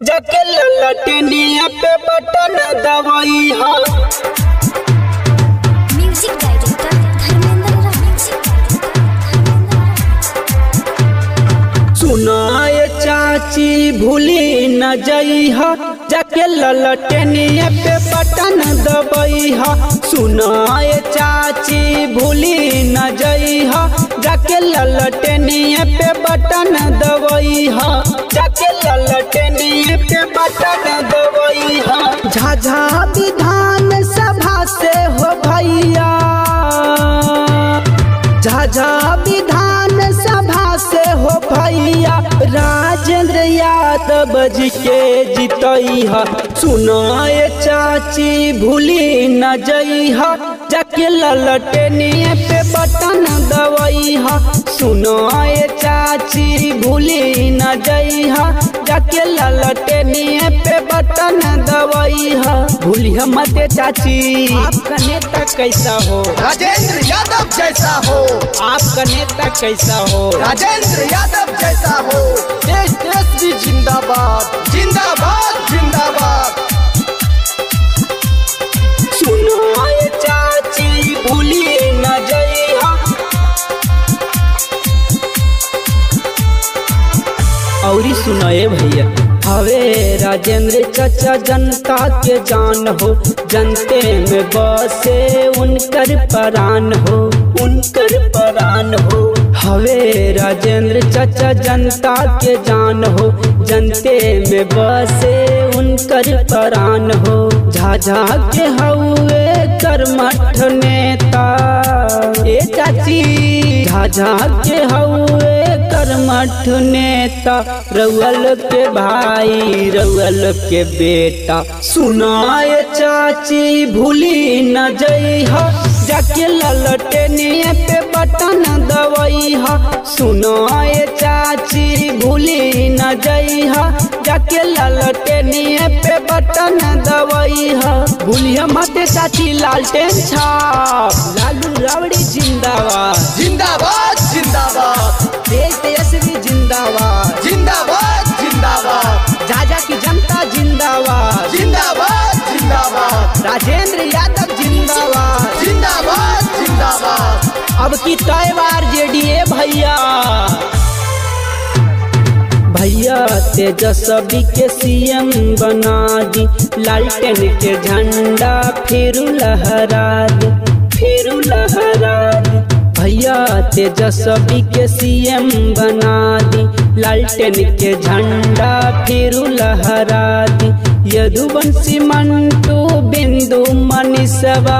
जाके ललटनिया पे button दबाइहा। Music director Dharmendra सुनाए चाची भूली न जइहा, जाके ललटनिया पे बटन दबाइहा। सुनाए चाची भूली न जइहा, जाके ललटनिया पे बटन दबाइहा। जाके ललटनिया पे बटन दबाइहा। झाझा विधान सभा से हो भैया, झाझा विधान सभा से हो भैया, राजेंद्र यादव जी के जितैहा। सुनाए चाची भूली न जइहा, जाके ललटनिया पे बटन दबाइहा। सुनाए चाची भूली न जइहा, जाके ललटनिया पे बटन दबाइहा। भूलिया मत चाची, आपका नेता कैसा हो? राजेंद्र यादव जैसा हो। आपका नेता कैसा हो? राजेंद्र यादव जैसा हो। देश भी जिंदाबाद, जिंदाबाद जिंदाबाद। सुनाए चाची भूली न जइहा। औरी सुनाए भैया, हवे राजेंद्र चाचा जनता के जान हो, जनते में बसे उनकर प्राण हो, उनकर प्राण हो। हवे राजेंद्र चाचा जनता के जान हो, जनते में बसे उनकर प्राण हो। झाझा के हवे कर्मठ नेता, ए चाची झाझा के हवे कर्मठ नेता, रउअल के भाई रउअल के बेटा। सुनाए चाची भूली न जइहा, जाके ललटनिया पे बटन दबाइहा। सुनाए चाची भूली न जइहा, जाके ललटनिया पे बटन दबाइहा। भूलिया मत चाची लालटेन छाप, लालू रावड़ी जिंदाबाद, जिंदाबाद जिंदाबाद। देश तेजस्वी जिंदाबाद, जिंदाबाद जिंदाबाद। झाझा की जनता जिंदाबाद, जिंदाबाद जिंदाबाद। राजेंद्र यादव जिंदाबाद, जिंदाबाद जिंदाबाद। अब की तय बार जेडीए भैया। भैया तेजस्वी के सीएम बना दी, लालटेन के झंडा फिर लहरा दी, फिर लहरा दी। भैया तेजस्वी के सीएम बना दी, लालटेन के झंडा फिर लहरा दी। यदुवंशी मंटू बिंदु मनीषवा,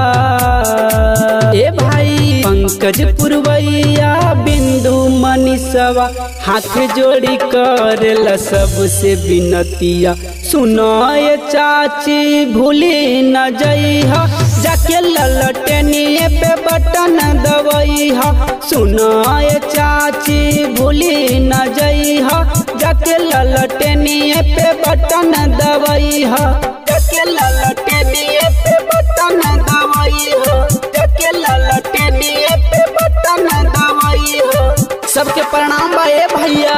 ए भाई पंकज पुरवैया बिंदु मनीषवा, हाथ जोड़ी कर सबसे विनतिया। सुनाए चाची भूली न जइहा, जाके ललटनिया पे बटन दबाइहा। सुनाए चाची भूली न जइहा, जाके ललटनिया पे बटन दबाइहा। जाके ललटनिया पे बटन दबाइहा, जाके ललटनिया पे बटन दबाइहा। सबके प्रणाम भाई भैया,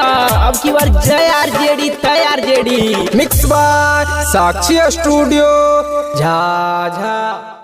अब की बार जय आरजेडी तय RJD. Mix by Sakshi studio Jhajha.